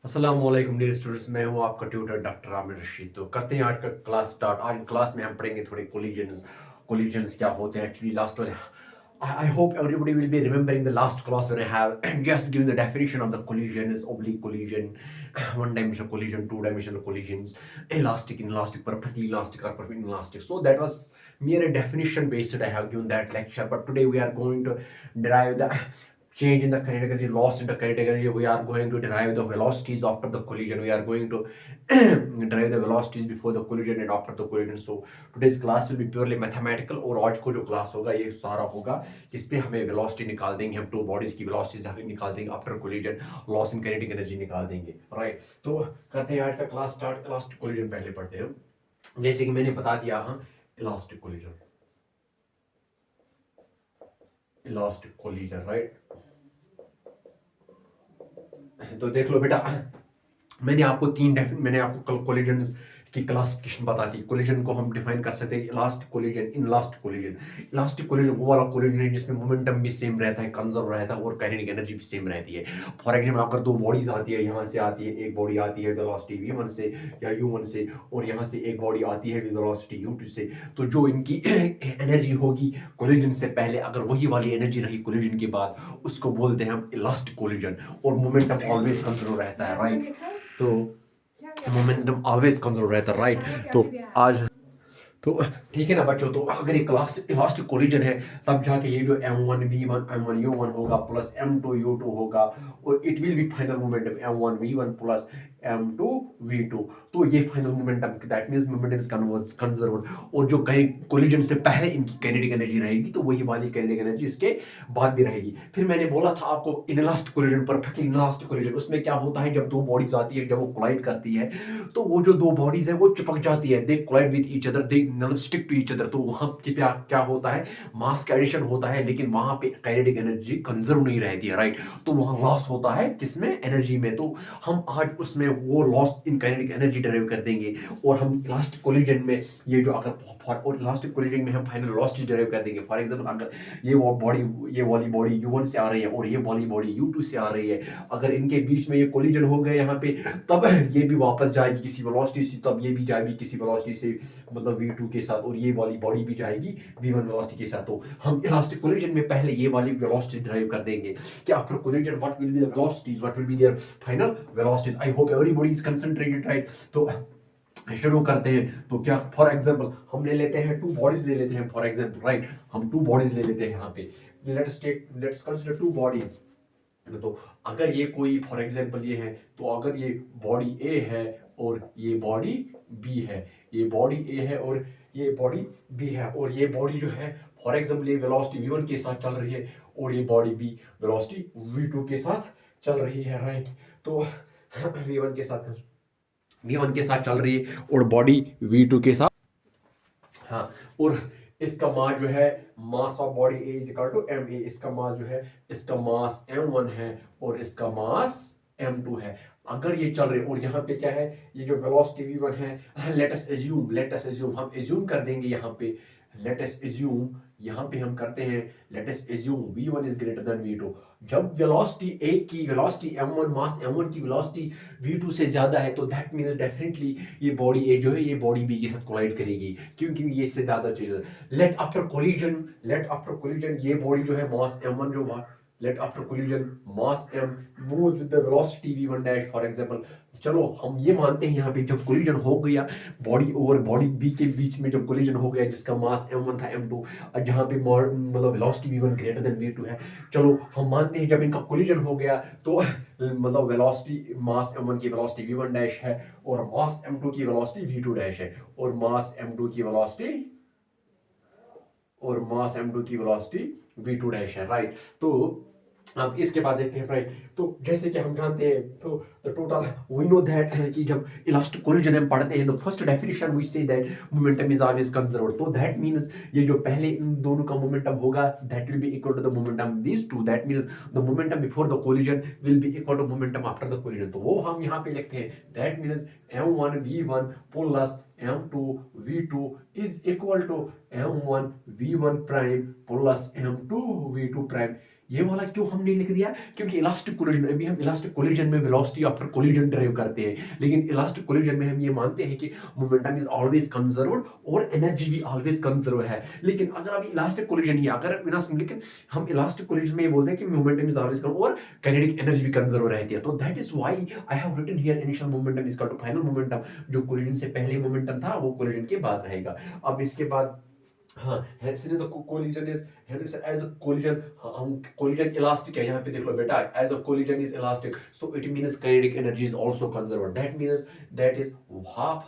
अस्सलामुअलैकुम dear students, मैं हूं आपका ट्यूटर डॉक्टर आमिर रशीद। तो करते हैं आज का क्लास स्टार्ट। आज क्लास में हम पढ़ेंगे थोड़े कोलिजन्स क्या होते हैं एक्चुअली। लास्ट वाले I hope everybody will be remembering the last class when I have just given the definition of the collision is oblique collision, one dimensional collision, two dimensional collisions, elastic, inelastic, perfectly elastic or perfectly inelastic. So that was mere a definition based. I have given that lecture, but today we are going to derive the change in the kinetic energy, loss in the kinetic energy. We are going to derive the velocities after the collision. We are going to derive the velocities before the collision and after the collision. So today's class will be purely mathematical. और आज को जो class होगा ये सारा होगा इसमें हमें वेलोसिटी निकाल देंगे, हम टू बॉडीज की वेलोसिटीज निकाल देंगे, after collision loss in kinetic energy निकाल देंगे। राइट, तो करते हैं आज का क्लास स्टार्ट। इलास्टिक कोलिजन पहले पढ़ते हैं। जैसे कि मैंने बता दिया, हम इलास्टिक कोलिजन राइट। तो देख लो बेटा, मैंने आपको कल कोलिजन की क्लासिफिकेशन बता दी। कोलिजन को हम डिफाइन कर सकते हैं elastic collision, inelastic collision. Elastic collision वो वाला कोलिजन है जिसमें मोमेंटम भी सेम रहता है, कंजर्व रहता है और काइनेटिक एनर्जी भी सेम रहती है। फॉर एग्जांपल, अगर दो बॉडीज आती है, यहाँ से आती है एक बॉडी आती है वेलोसिटी v1 से या u1 से, और यहाँ से एक बॉडी आती है वेलोसिटी u2 से, तो जो इनकी एनर्जी होगी कोलिजन से पहले, अगर वही वाली एनर्जी रही कोलिजन के बाद, उसको बोलते हैं हम इलास्टिक कोलिजन। और मोमेंटम ऑलवेज कंजर्व रहता है। राइट, तो मोमेंटम ऑलवेज कंजर्व रहता है। राइट, तो आज तो ठीक है ना बच्चों। तो अगर एक इलास्टिक कोलिजन है तब जाके ये जो m1 v1 m1 u1 होगा प्लस m2 u2 होगा, और it will B final momentum m1 v1 plus m2 v2। तो ये final momentum, that means momentum is conserved. और जो कोलिजन से पहले इनकी काइनेटिक एनर्जी रहेगी तो वही वाली काइनेटिक एनर्जी इसके बाद भी रहेगी। फिर मैंने बोला था आपको inelastic collision, perfectly inelastic collision, उसमें क्या होता है, जब दो बॉडीज आती है, जब वो कोलाइड करती है, तो वो जो दो बॉडीज है वो चिपक जाती है, दे कोलाइड विद ईच अदर, दे मतलब स्टिक टू ईच अदर। तो वहां क्या होता है, मास का एडिशन होता है, लेकिन वहां पे काइनेटिक एनर्जी कंजर्व नहीं रहती है। राइट, तो वहां लॉस होता है किसमें, एनर्जी में। तो हम आज उसमें वो loss in kinetic energy derive कर देंगे, और हम इलास्टिक कोलिजन में ये जो और इलास्टिक कोलिजन में हम फाइनल लॉस डेराइव कर देंगे। फॉर एग्जांपल, अगर ये वाली बॉडी u1 से आ रही है और ये वाली बॉडी u2 से आ रही है, अगर इनके बीच में ये कोलिजन हो गया यहाँ पे, तब ये भी वापस जाएगी किसी वेलोसिटी से, तब ये भी जाएगी किसी वेलोसिटी से, मतलब v2 के साथ, और ये वाली बॉडी भी जाएगी v1 वेलोसिटी के साथ। तो हम इलास्टिक कोलिजन में पहले ये वाली वेलोसिटी ड्राइव कर देंगे कि after collision what will be the velocities, what will be there final velocities. I hope everybody is concentrated. Right, तो शुरू करते हैं। तो क्या, फॉर एग्जांपल हम ले लेते हैं टू बॉडीज ले लेते हैं। फॉर एग्जांपल राइट, हम टू बॉडीज ले लेते हैं यहाँ पे। Let's consider two bodies. तो अगर ये कोई, फॉर एग्जांपल ये है, तो अगर ये बॉडी ए है और ये बॉडी बी है, ये बॉडी ए है और ये बॉडी बी है, और ये बॉडी जो है, फॉर एग्जांपल ये वेलोसिटी v1 के साथ चल रही है और ये बॉडी बी वेलोसिटी v2 के साथ चल रही है। राइट, तो v1 के साथ चल रही है और बॉडी v2 के साथ। हाँ, और इसका मास जो है, mass of body A is equal to M A. इसका मास जो है, इसका मास m1 है और इसका मास m2 है। अगर ये चल रहे, और यहाँ पे क्या है, ये जो वेलोसिटी v1 है, लेट अस एज्यूम हम एज्यूम कर देंगे यहाँ पे, लेट अस एज्यूम यहाँ पे हम करते हैं, let us assume v1 is greater than v2। जब वेलोसिटी ए की वेलोसिटी m1, मास m1 की वेलोसिटी v2 से ज्यादा है, तो दैट मींस डेफिनेटली ये बॉडी ए जो है ये बॉडी बी के साथ कोलाइड करेगी, क्योंकि ये इससे ज्यादा चीज है। लेट आफ्टर कोलिजन ये बॉडी जो है, मास m1 जो let after collision mass m moves with the velocity v1 dash. For example, चलो हम ये मानते हैं यहाँ पे जब कोलिजन हो गया बॉडी और बॉडी बी के बीच में, जब कोलिजन हो गया जिसका मास m1 था m2, और जहाँ पे मतलब velocity v1 greater than v2 है, चलो हम मानते हैं जब इनका कोलिजन हो गया तो मतलब वेलोसिटी, मास m1 की वेलोसिटी v1 डैश है और मास m2 की वेलोसिटी v2 डैश है, और मास m2 की वेलोसिटी v2 डैश है। राइट, तो अब इसके बाद देखते हैं। राइट, तो जैसे कि हम जानते हैं, तो टोटल वी नो दैट कि जब इलास्टिक कोलिजन हम पढ़ते हैं, the first definition we say that momentum is always conserved. तो दैट मींस ये जो पहले इन दोनों का मोमेंटम होगा, that will be equal to the momentum these two. That means the momentum before the collision will be equal to momentum after the collision. तो वो हम यहाँ पे लिखते हैं, that means m1 v1 plus m2 v2 is equal to m1 v1 prime plus m2 v2 prime ये वाला क्यों हमने लिख दिया? क्योंकि इलास्टिक कोलिजन, अभी हम इलास्टिक कोलिजन में वेलोसिटी आफ्टर कोलिजन ड्राइव करते हैं, लेकिन इलास्टिक कोलिजन में हम ये मानते हैं कि मोमेंटम इज ऑलवेज कंजर्व्ड और एनर्जी भी ऑलवेज कंजर्व है। लेकिन अगर अभी इलास्टिक कोलिजन ही अगर लेकिन हम इलास्टिक कोलिजन में ये बोलते हैं कि मोमेंटम इज ऑलवेज कंजर्व और काइनेटिक एनर्जी भी कंजर्व रहती है। तो that is why I have written here initial momentum is equal to final momentum. जो कोलिजन से पहले मोमेंटम था वो कोलिजन के बाद रहेगा। अब इसके बाद हाँ, since the collision is as the collision, हम collision elastic है, यहाँ पे देख लो बेटा, as the collision is elastic, so it means kinetic energy is also conserved. That means that is half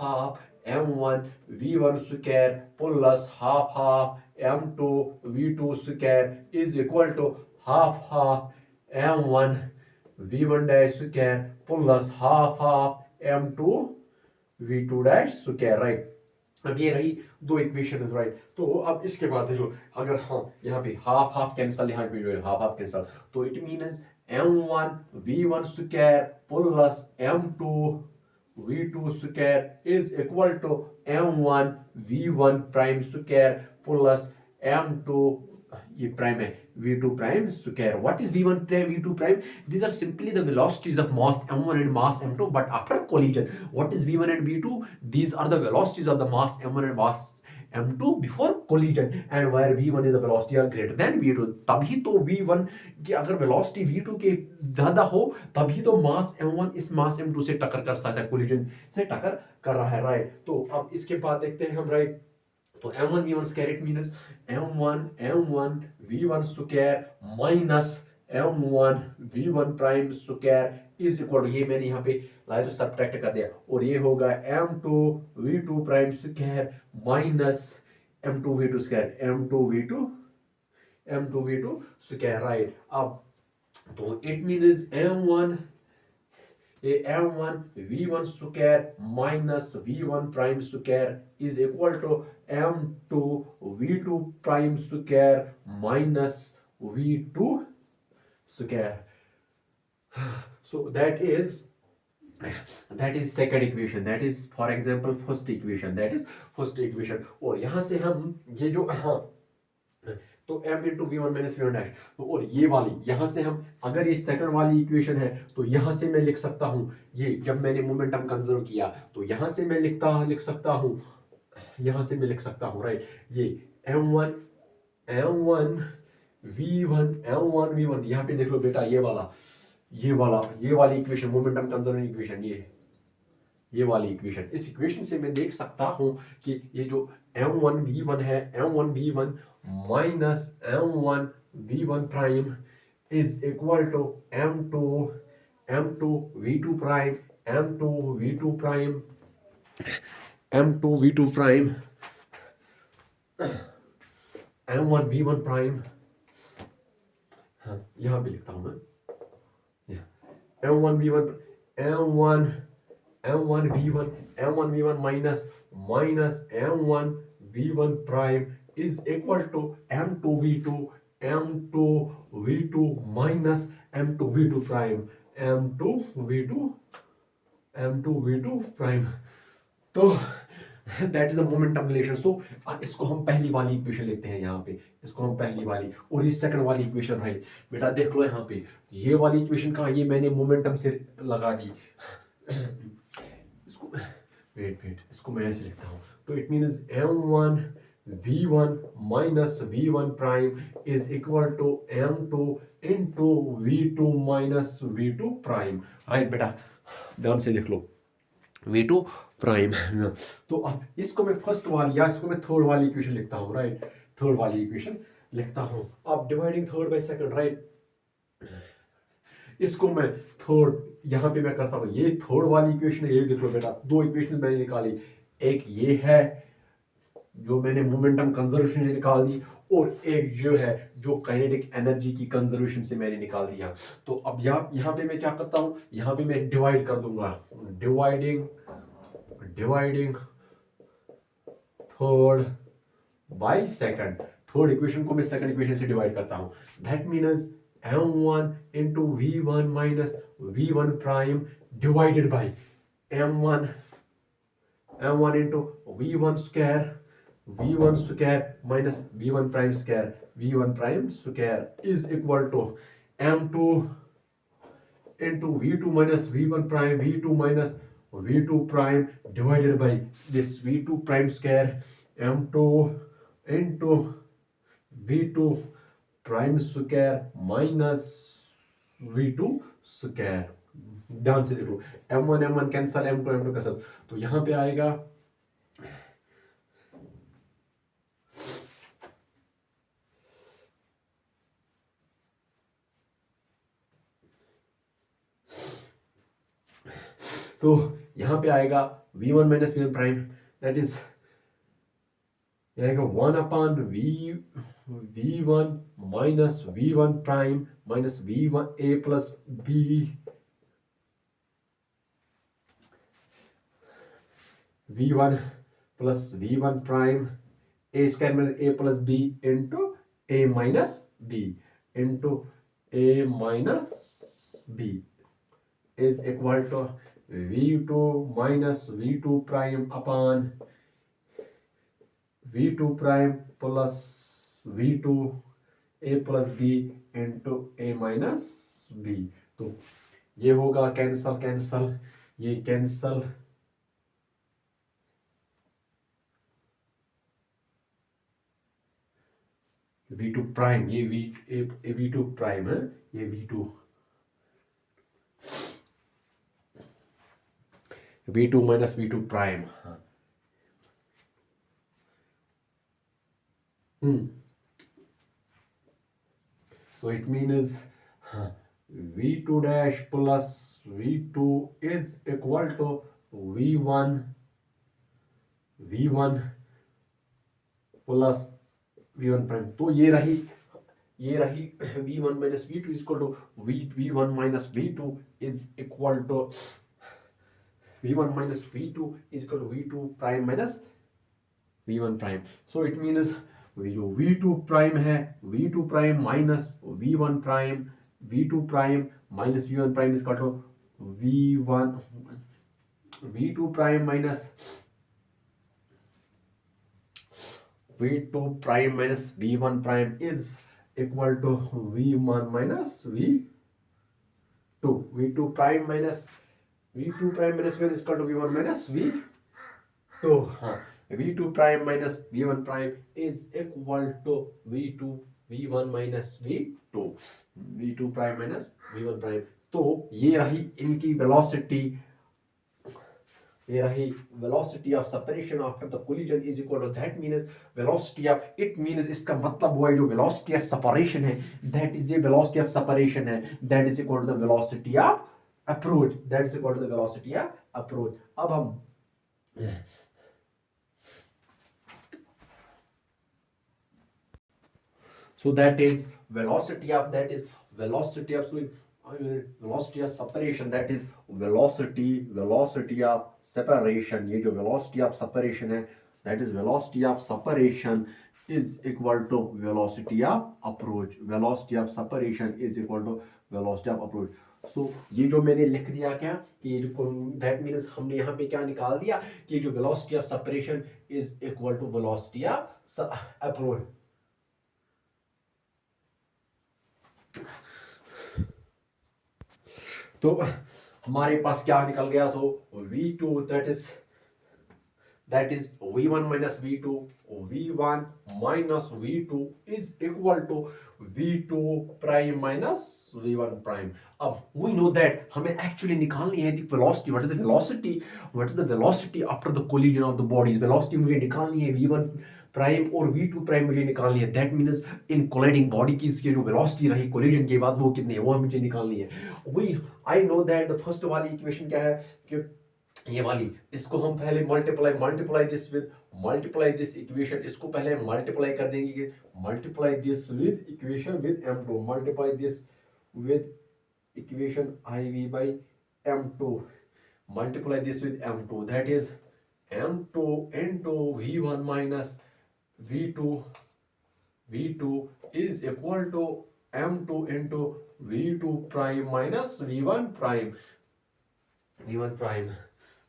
m1 v1 square plus half m2 v2 square is equal to half m1 v1 dash square plus half m2 v2 dash square, right? अब ये रही दो equation, right. तो अब इसके बाद देखो, अगर हाँ यहाँ पे हाफ कैंसल, यहाँ पे जो है हाफ कैंसल, तो it means m1 v1 square plus m2 v2 square is equal to m1 v1 prime square plus m2, ये प्राइम है, v2 prime square. What is v1 prime, v2 prime? These are simply the velocities of mass m1 and mass m2, but after collision. What is v1 and v2? These are the velocities of the mass m1 and mass m2 before collision, and where v1 is the velocity are greater than v2. तभी तो v1 की अगर velocity v2 के ज्यादा हो तभी तो mass m1 इस mass m2 से टक्कर कर सकता है, collision से टक्कर कर रहा है, राइट। तो अब इसके बाद देखते हैं हम, राइट। तो m1 v1 square, it means m1 v1 square minus m1 v1 prime square is equal to, ये मैंने यहाँ पे लाया तो सब्ट्रैक्ट कर दिया, और ये होगा m2 v2 prime square minus m2 v2 square, m2 v2 square, right. अब तो it means m1 v1 square minus v1 prime square is equal to m2 v2 prime square minus v2 square. So that is second equation, that is for example first equation, that is first equation। और यहाँ से हम ये जो तो m into v one minus v one dash, तो और ये वाली यहाँ से हम, अगर ये सेकंड वाली इक्वेशन है तो यहाँ से मैं लिख सकता हूँ, ये जब मैंने मोमेंटम कंजर्व किया तो यहाँ से मैं लिख सकता हूँ, यहाँ से मैं लिख सकता हूँ, राइट। ये m1 v1 यहाँ पे देख लो बेटा, ये वाली इक्वेशन, मोमेंटम कंजर्व इक्वेशन, ये वाली इक्वेशन, इस इक्वेशन से मैं देख सकता हूँ कि ये जो m1 v1 है, m1 v1 minus m1 v1 prime is equal to m2 v2 prime m2 v2 prime m1 v1 prime, हाँ यहाँ पे लिखता हूँ मैं, m1 v1 minus m1 v1 prime is equal to m2 v2 minus m2 v2 prime, m2 v2 prime। तो that is the momentum relation. So इसको हम पहली वाली इक्वेशन लेते हैं यहाँ पे, इसको हम पहली वाली, और ये सेकंड वाली इक्वेशन है बेटा, देख लो यहाँ पे ये वाली इक्वेशन कहाँ, ये मैंने मोमेंटम से लगा दी, इसको वेट इसको मैं ऐसे लिखता हूँ, तो it means m1 v1 minus v1 prime is equal to m2 into v2 minus v2 prime, right बेटा, ध्यान से देख लो, v2 प्राइम। तो अब इसको मैं फर्स्ट वाली या इसको मैं थर्ड वाली इक्वेशन लिखता हूँ, राइट, थर्ड वाली इक्वेशन लिखता हूँ। अब dividing third by second, right, इसको मैं थर्ड यहाँ पे मैं कर सकता हूँ, ये थर्ड वाली इक्वेशन है, ये देख लो बेटा, दो इक्वेशन मैंने निकाली, एक ये है जो मैंने मोमेंटम कंजर्वेशन से निकाल दी, और एक जो है जो काइनेटिक एनर्जी की कंजर्वेशन से मैंने निकाल दिया। तो अब यहाँ पे मैं क्या करता हूँ, यहाँ पे मैं डिवाइड कर दूंगा, dividing third by second, third equation को मैं सेकंड इक्वेशन से डिवाइड करता हूँ, that means m1 into v1 minus v1 prime divided by m1 into v1 square minus v1 prime square v1 prime square is equal to m2 into v2 minus v1 prime v2 minus v2 prime divided by this v2 prime square m2 into v2 prime square minus v2 square। ध्यान से देखो m1 cancel m2 cancel, तो यहां पे आएगा तो यहां पे आएगा v1 minus v1 prime that is आएगा 1 upon v1 minus v1 prime minus v1 a plus b v1 plus v1 prime a square minus a plus b into a minus b into a minus b is equal to v2 minus v2 prime upon v2 prime plus v2 a plus b into a minus b। तो ये होगा cancel cancel, ये cancel, v2 prime ये v2 prime है, ये v2 minus v2 prime. हाँ so it means v2 dash plus v2 is equal to v1 plus v1 prime. तो ये रही v1 minus v2 is equal to v1 minus v2 is equal to v1 minus v2 is equal to v2 prime minus v1 prime। so it means जो v2 prime है v2 prime minus v1 prime v2 prime minus v1 prime is equal to v2 prime minus v2 prime minus v1 prime is equal to v1 minus v2 prime minus v2 prime minus v1 is equal to v1 minus v2। हाँ v2 prime minus v1 prime is equal to v1 minus v2 prime minus v1 prime। तो ये रही इनकी velocity, ये रही velocity of separation after the collision is equal to that means velocity of, it means इसका मतलब हुआ जो वेलोसिटी ऑफ सेपरेशन है that is a velocity of separation है that is equal to the velocity of approach, that is equal to the velocity of approach। अब हम so that is velocity of velocity of separation, that is velocity of separation। ये जो velocity of separation है that is velocity of separation is equal to velocity of approach। velocity of separation is equal to velocity of approach। so ये जो मैंने लिख दिया क्या कि ये जो that means हमने यहाँ पे क्या निकाल दिया कि जो velocity of separation is equal to velocity of approach। तो हमारे पास क्या निकल गया, तो v2 that is v1 minus v2 is equal to v2 prime minus v1 prime। अब we know that हमें actually निकालनी है the velocity, what is the velocity after the collision of the bodies। velocity मुझे निकालनी है v1 prime और v2 prime मुझे निकालनी है, that means in colliding body की जो वेलोसिटी रही कोलिजन के बाद वो कितनी है वो मुझे निकालनी है। We I know that the first वाली इक्वेशन क्या है कि ये वाली, इसको हम पहले मल्टीप्लाई दिस इक्वेशन, इसको पहले मल्टीप्लाई कर देंगे कि multiply this with equation with m2, multiply this with equation iv by m2, multiply this with m2 that is m2 into v1 minus v2 is equal to m2 into v2 prime minus v1 prime।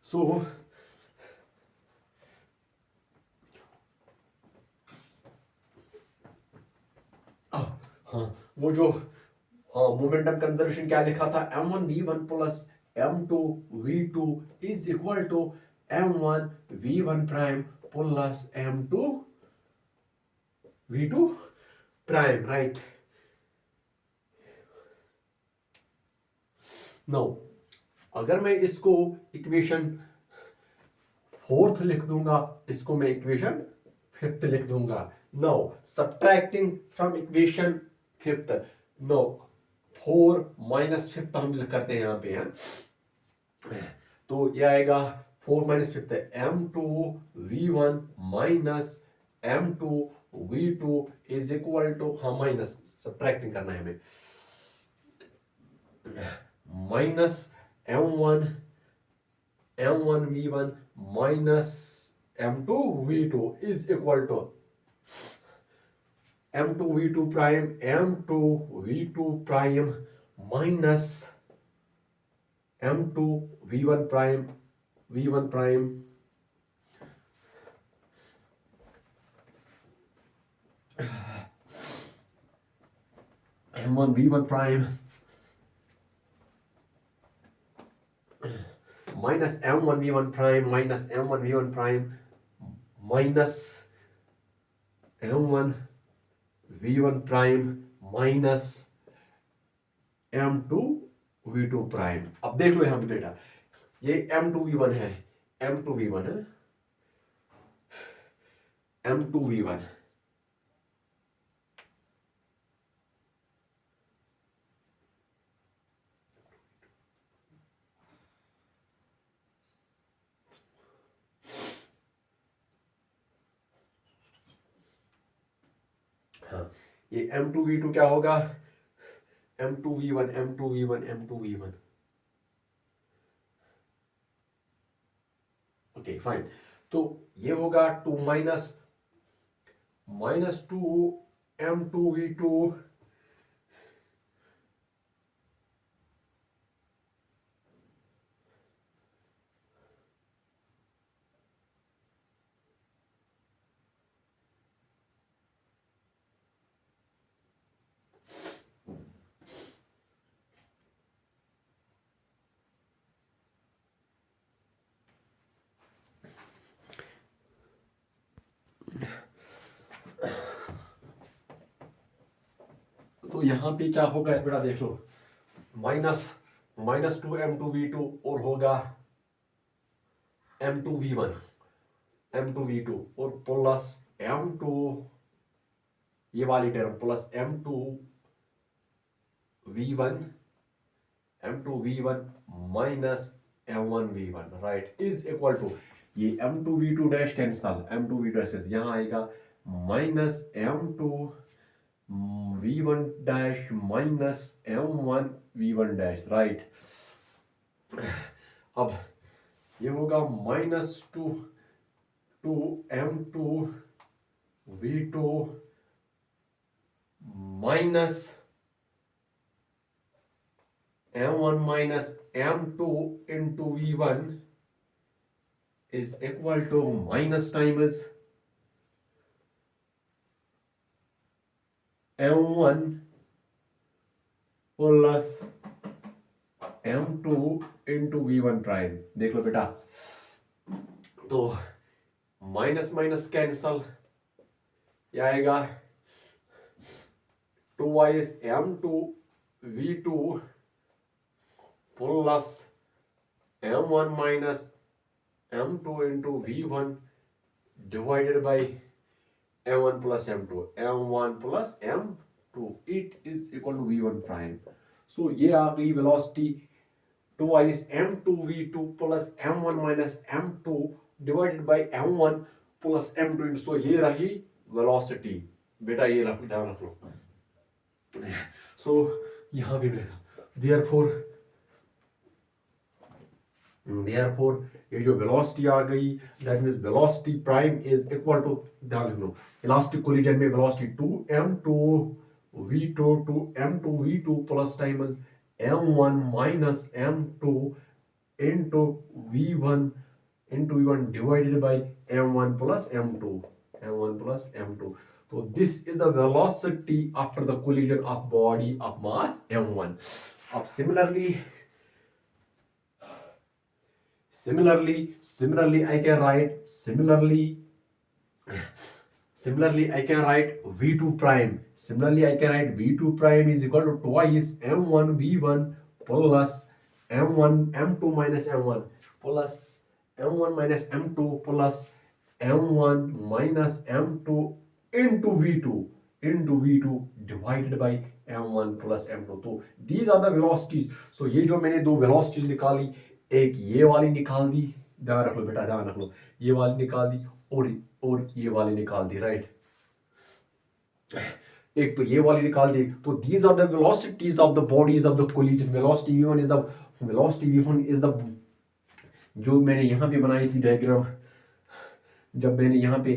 so हाँ वो जो, हाँ momentum conservation क्या लिखा था, m1v1 plus m2v2 is equal to m1v1 prime plus m2v2 prime, right. No अगर मैं इसको इक्वेशन फोर्थ लिख दूंगा, इसको मैं इक्वेशन फिफ्थ लिख दूंगा। No subtracting from equation fifth, no 4 minus fifth हम करते हैं यहाँ पे हैं, तो ये आएगा 4 minus fifth m2v1 minus m2v2 is equal to, हाँ माइनस सब्ट्रैक्टिंग करना है हमें, minus m1v1 minus m2v2 is equal to m2v2 prime minus m2v1 prime v1 prime m1 v1 prime minus m1 v1 prime minus m1 v1 prime minus m1 v1 prime minus m2 v2 prime. अब देख लो यहां पे बेटा, ये m2v1 है, m2v1 है, m2v1 हाँ, ये m2v2 क्या होगा, m2v1 m2v1 m2v1, okay fine. तो ये होगा 2 माइनस -2 m2v2 तो यहां पे क्या होगा बेटा देख लो, -2 m2v2 और होगा m2v1 m2v2 और प्लस m2, ये वाली term plus m2v1 minus m1v1, right, is equal to, ये m2v2 dash cancel, m2v2 dash यहां आएगा minus m2v1 dash minus m1v1 dash, right. अब ये होगा -2 m2v2 minus m1 minus m2 into v1 is equal to minus times m1 plus m2 into v1 prime. देख लो बेटा, तो माइनस माइनस कैंसल, ये आएगा 2y m2v2 plus m1 minus m2 into v1 divided by m1 plus m2, m1 plus m2, it is equal to v1 prime। so ये आ गई velocity 2y m2v2 plus m1 minus m2 divided by m1 plus m2 into, so ये रही velocity बेटा, ये रख ध्यान रख लो। सो यहां भी therefore ये जो वेलोसिटी आ गई, that means velocity prime is equal to, ध्यान रखना इलास्टिक कोलिजन में velocity 2m2v2 to m2v2 plus times m1 minus m2 into v1 divided by m1 plus m2, m1 plus m2। So this is the velocity after the collision of body of mass m1. अब similarly I can write similarly I can write v2 prime. Similarly I can write v2 prime is equal to twice m1 v1 plus m1 m2 minus m1 plus m1 minus m2 plus m1 minus m2 into v2 divided by m1 plus m2. तो these are the velocities. So ये जो मैंने दो velocities निकाली, एक ये वाली निकाल दी, ध्यान रख लो बेटा, ध्यान रख लो, ये वाली निकाल दी और ये वाली निकाल दी, राइट। एक तो ये वाली निकाल दी, तो these are the velocities of the bodies of the collision. Velocity v1 is the जो मैंने यहाँ पे बनाई थी डायग्राम, जब मैंने यहाँ पे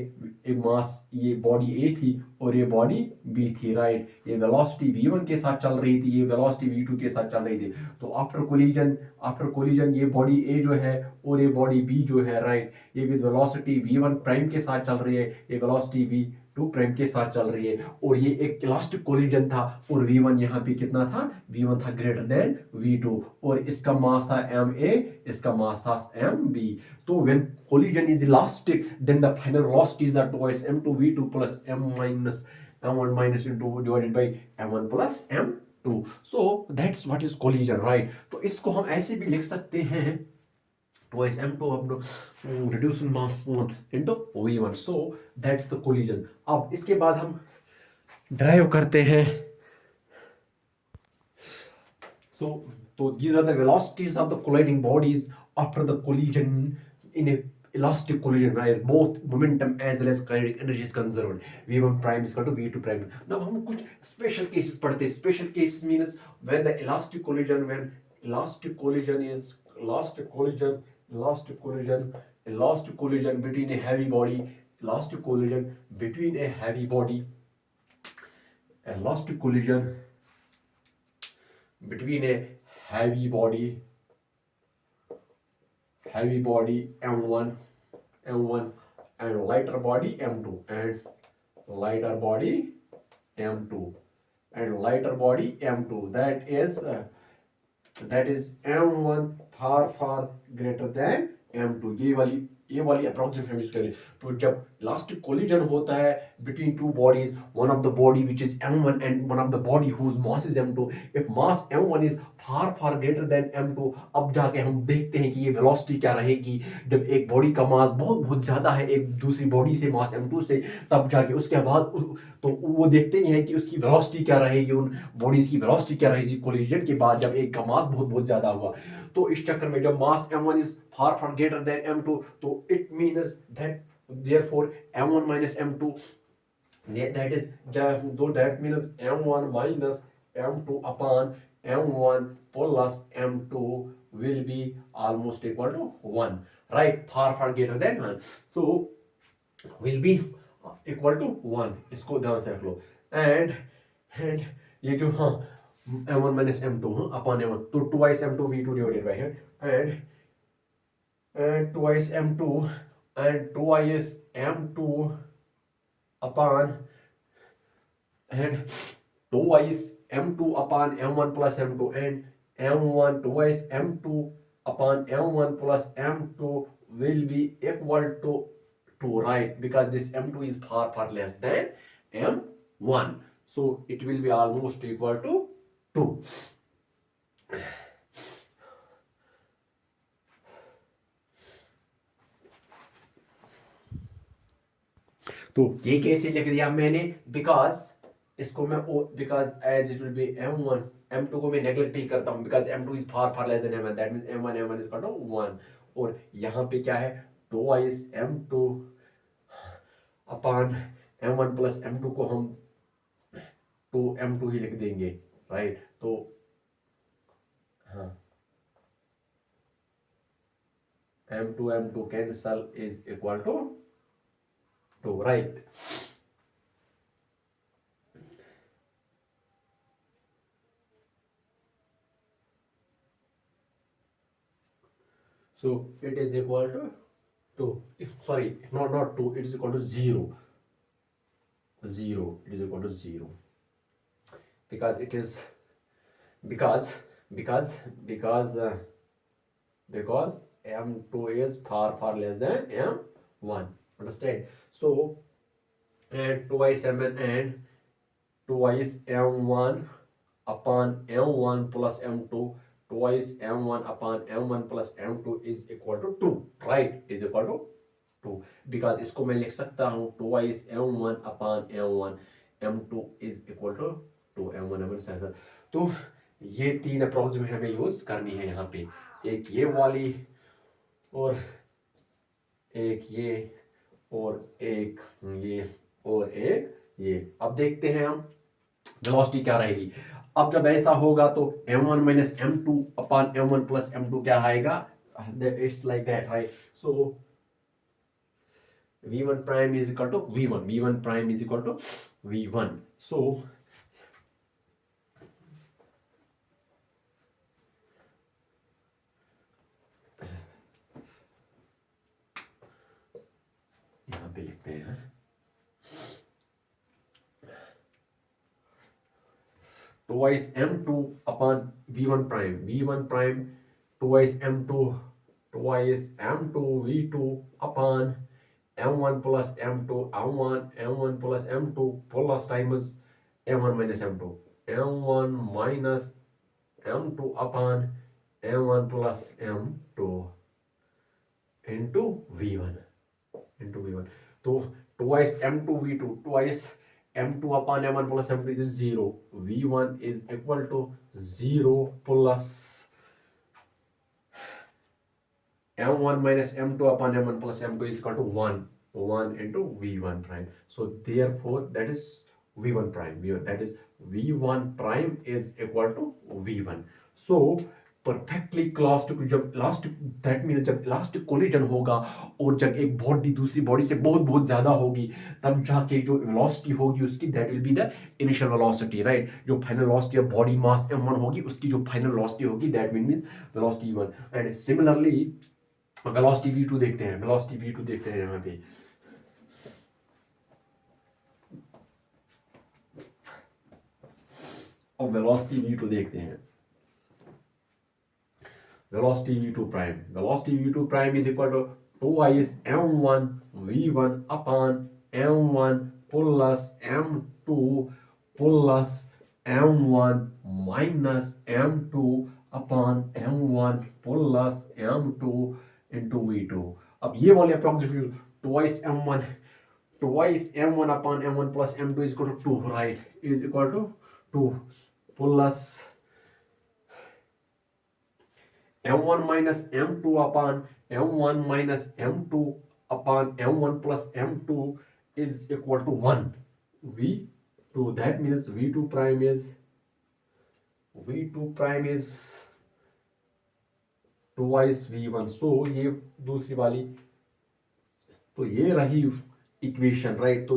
एक मास, ये बॉडी ए थी और ये बॉडी बी थी, राइट। ये वेलोसिटी v1 के साथ चल रही थी, ये वेलोसिटी v2 के साथ चल रही थी। तो आफ्टर कोलिजन ये बॉडी ए जो है और ये बॉडी बी जो है, राइट, ये विद वेलोसिटी v1 प्राइम के साथ चल रही है, ये वेलोसिटी v2 प्राइम के साथ चल रही है, और ये एक इलास्टिक कोलिजन था और v1 यहाँ पे कितना था, v1 था ग्रेटर देन v2 और इसका मास था ma, इसका मास था mb। तो when collision is elastic, then the final velocity is that twice m2 v2 plus m1 minus into divided by m1 plus m2. So that's what is collision, right? तो इसको हम ऐसे भी लिख सकते हैं twice m2 reduced mass 1 into v1. So that's the collision. अब इसके बाद हम ड्राइव करते हैं। So these are the velocities of the colliding bodies after the collision in a elastic collision where both momentum as well as kinetic energy is conserved. v1 prime is equal to v2 prime. Now हम कुछ special cases पढ़ते हैं. Special cases means when the elastic collision between a heavy body, elastic collision between a heavy body m1 and lighter body m2 and lighter body m2 that is m1 far greater than m2। ये वाली approximate use करें तो जब elastic collision होता है between two bodies, one of the body which is m1 and one of the body whose mass is m2, if mass m1 is far greater than m2, अब जाके हम देखते हैं कि ये वेलोसिटी क्या रहेगी जब एक बॉडी का मास बहुत ज्यादा है एक दूसरी बॉडी से, मास m2 से, तब जाके उसके बाद तो वो देखते हैं कि उसकी वेलोसिटी क्या रहेगी, उन बॉडीज की वेलोसिटी क्या रहेगी कोलिजन के बाद जब एक का मास बहुत ज्यादा हुआ। तो इस चक्कर में जब मास m1 is far greater than m2, तो it means that therefore m1 minus m2, that means m1 minus m2 upon m1 plus m2 will be almost equal to 1, right, far greater than 1, so will be equal to 1। इसको ध्यान से रख लो। and ये जो m1 minus m2 upon m1, तो twice m2 v2 divided by and twice m2 and twice m2 upon and twice m2 upon m1 plus m2 and m1 twice m2 upon m1 plus m2 will be equal to 2, right, because this m2 is far less than m1, so it will be almost equal to 2। तो ये कैसे लिख दिया मैंने, because इसको मैं because as it will be m1, m2 को मैं नेग्लेक्ट ही करता हूं because m2 is far less than m1, that means m1 is equal to 1, और यहाँ पे क्या है twice m2 upon m1 plus m2 को हम 2m2 ही लिख देंगे, राइट। तो हाँ, m2 cancel is equal to 2, right। So it is equal to 2, sorry, not 2, it is equal to 0, 0. It is equal to 0 because it is because because because because m2 is far less than m1. Understand? So and twice m1 and twice m1 upon m1 plus m2 twice m1 upon m1 plus m2 is equal to 2, right? Is equal to 2 because इसको मैं लिख सकता हूँ twice m1 upon m1 m2 is equal to 2 m1 m1 साथ। तो ये तीन approximation हमें यूज करनी है यहाँ पे, एक ये वाली और एक ये और एक ये और एक ये। अब देखते हैं हम वेलोसिटी क्या रहेगी। अब जब ऐसा होगा तो m1 minus m2 upon m1 plus m2 क्या आएगा? It's like that, right? So v1 prime is equal to v1 prime is equal to v1. So यहाँ पे लिखते हैं twice m2 upon v1 prime twice m2 v2 upon m1 plus m2 m1 plus m2 plus times m1 minus m2 upon m1 plus m2 into v1 तो twice m2 v2 twice m2 upon m1 plus m2 is 0. v1 is equal to 0 plus m1 minus m2 upon m1 plus m2 is equal to 1 into v1 prime. So therefore that is v1 prime. That is v1 prime is equal to v1. So perfectly elastic जब last that mean जब elastic collision होगा और जब एक body दूसरी body से बहुत ज्यादा होगी तब जाके जो वेलोसिटी होगी उसकी that will be the initial velocity, right? जो final velocity of body mass m1 होगी उसकी जो फाइनल वेलोसिटी होगी that means velocity v1। And similarly velocity v2 देखते हैं यहाँ पे। और वेलोसिटी v2 देखते हैं। velocity v2 prime is equal to twice m1 v1 upon m1 plus m2 plus m1 minus m2 upon m1 plus m2 into v2। अब ये वाले approximation twice m1 upon m1 plus m2 is equal to 2, right? Is equal to 2 plus m1 minus m2 upon m1 minus m2 upon m1 plus m2 is equal to 1 v2। that means v2 prime is twice v1। so ये दूसरी वाली तो ये रही equation, right?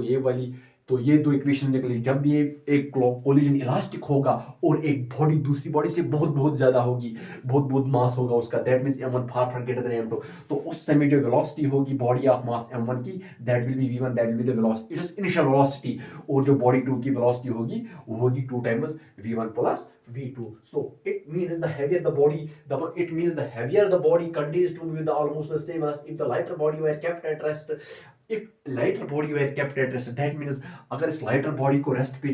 तो ये दो equation निकली। जब ये एक कोलिजन इलास्टिक होगा और एक बॉडी दूसरी बॉडी से बहुत ज्यादा होगी, बहुत मास होगा उसका, that means m1 far greater than m2, तो उस समय जो वेलोसिटी होगी बॉडी ऑफ मास m1 की that will B v1, that will be the velocity, it is initial velocity. और जो बॉडी 2 की वेलोसिटी होगी वो होगी 2 times v1 plus v2। so it means the heavier the body continues to move with almost the same velocity if the lighter body were kept at rest। that means अगर इस lighter body को rest पे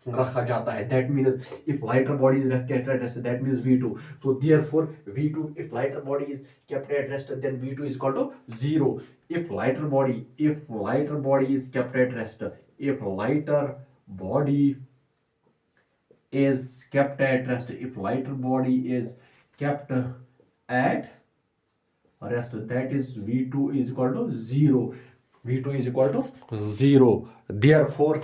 रखा जाता है, that means if lighter body is kept at rest, that means v2। so therefore v2, if lighter body is kept at rest, then v2 is equal to 0। if lighter body is kept at rest, if lighter body is kept at rest, that is v2 is equal to 0। therefore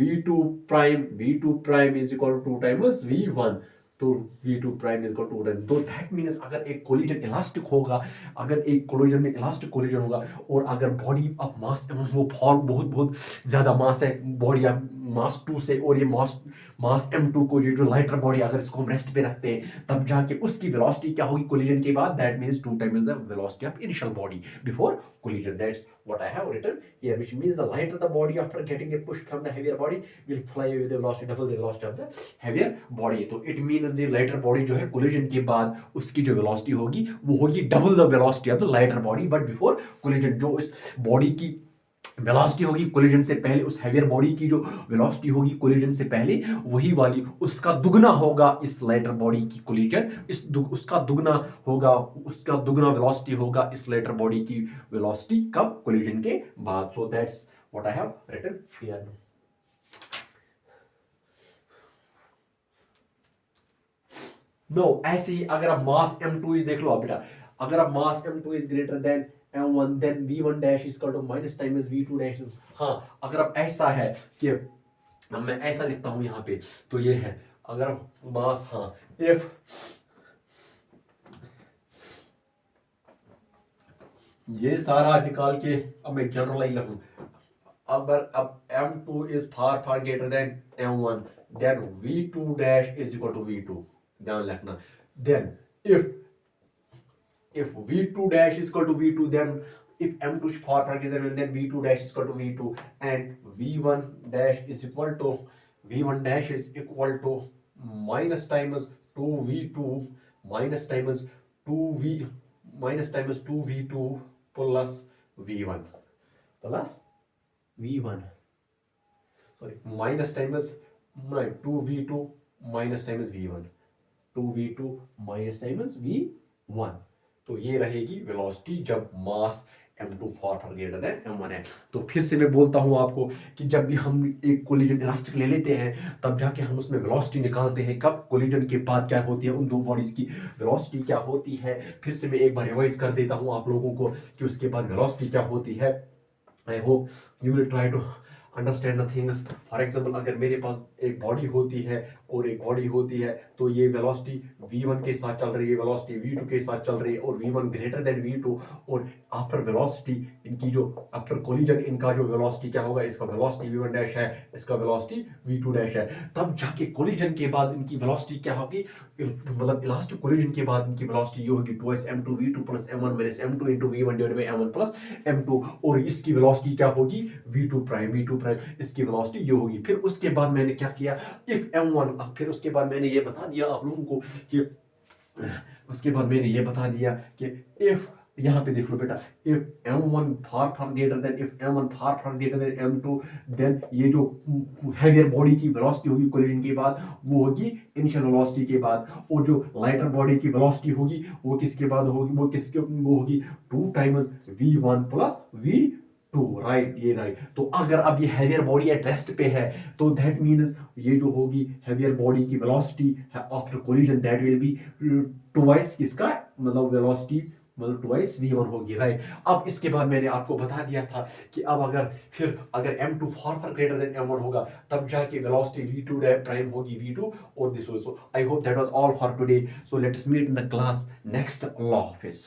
v2 prime is equal to 2 times v1। तो v2 prime is equal to 2 times। तो that means अगर एक collision elastic होगा, अगर एक collision में elastic collision होगा और अगर बॉडी ऑफ मास वो बहुत ज्यादा मास है बॉडी ऑफ मास 2 से और ये मास m2 को, ये जो लाइटर बॉडी अगर इसको हम रेस्ट पे रखते हैं तब जाके उसकी वेलोसिटी क्या होगी कोलिजन के बाद, that means 2 times the velocity of initial body before collision. That's what I have written here, which means the lighter the body after getting a push from the heavier body will fly away with the velocity double the velocity of the heavier body. तो it means the lighter body जो है collision के बाद उसकी जो velocity होगी वो होगी double the velocity of the lighter body, but before collision जो इस body की वेलोसिटी होगी कोलिजन से पहले, उस हेवियर बॉडी की जो वेलोसिटी होगी कोलिजन से पहले वही वाली उसका दुगना होगा इस लाइटर बॉडी की कोलिजन, उसका दुगना होगा, उसका दुगना वेलोसिटी होगा इस लाइटर बॉडी की वेलोसिटी कब, कोलिजन के बाद. So that's what I have written here. No ऐसे ही अगर आप मास m2 इज देख लो आप बेटा, अगर आप मास m2 is greater than m1 then v1 dash is equal to minus times v2 dash. हाँ अगर अब ऐसा है कि मैं ऐसा लिखता हूं यहाँ पे, तो ये है अगर मास, हाँ if ये सारा निकाल के अब मैं जनरलाइज लिखूं, अगर अब m2 is far greater than m1 then v2 dash is equal to v2, ध्यान रखना. then if v2 dash is equal to v2, then if m2 is far greater than, then v2 dash is equal to v2 and v1 dash is equal to minus times 2v2 minus times 2v2 plus v1 sorry minus times 2v2 minus times v1 2v2 minus times v1. तो ये रहेगी velocity जब मास m2 for greater than m1 है. तो फिर से मैं बोलता हूं आपको कि जब भी हम एक कोलिजन इलास्टिक ले लेते हैं तब जाके हम उसमें वेलोसिटी निकालते हैं कब, कोलिजन के बाद क्या होती है, उन दो बॉडीज की वेलोसिटी क्या होती है. फिर से मैं एक बार रिवाइज कर देता हूं आप लोगों को कि उसके बाद वेलोसिटी क्या होती है. I hope you will try to understand the things. For example अगर मेरे पास एक बॉडी होती है और एक बॉडी होती है तो ये वेलोसिटी v1 के साथ चल रही है, वेलोसिटी v2 के साथ चल रही है और v1 ग्रेटर देन v2, और आफ्टर वेलोसिटी इनकी जो आफ्टर कोलिजन इनका जो वेलोसिटी क्या होगा, इसका वेलोसिटी v1 डैश है, इसका वेलोसिटी v2 डैश है. तब जाके कोलिजन के बाद इनकी वेलोसिटी क्या होगी, मतलब इलास्टिक कोलिजन के बाद इनकी वेलोसिटी ये होगी 2s m2 v2 plus m1 minus m2 into v1 divided by m1 plus m2, और इसकी वेलोसिटी क्या होगी v2 प्राइम इसकी वेलोसिटी ये होगी. फिर उसके बाद मैंने क्या किया, इफ m1, फिर उसके बाद मैंने ये बता दिया आप लोगों को कि उसके बाद मैंने ये बता दिया कि इफ, यहाँ पे देख लो बेटा, if m1 far greater than, if m1 far greater than m2 then ये जो हैवियर बॉडी की वेलोसिटी होगी कोलिजन के बाद वो होगी इनिशियल वेलोसिटी के बाद, और जो लाइटर बॉडी की वेलोसिटी होगी वो किसके बाद होगी, वो होगी 2 times v1 plus v2, right, ये राइट. तो अगर अब ये हैवियर बॉडी एट रेस्ट पे है तो दैट मीन्स ये जो होगी हैवियर बॉडी की velocity after collision that will be twice किसका, मतलब वेलोसिटी मतलब ट्वाइस v1 होगी, राइट. अब इसके बाद मैंने आपको बता दिया था कि अब अगर m2 फार ग्रेटर देन m1 होगा तब जाके वेलोसिटी v2 प्राइम होगी v2 और this also. I hope that was all for today. So let us meet in the class next. अल्लाह हाफिज.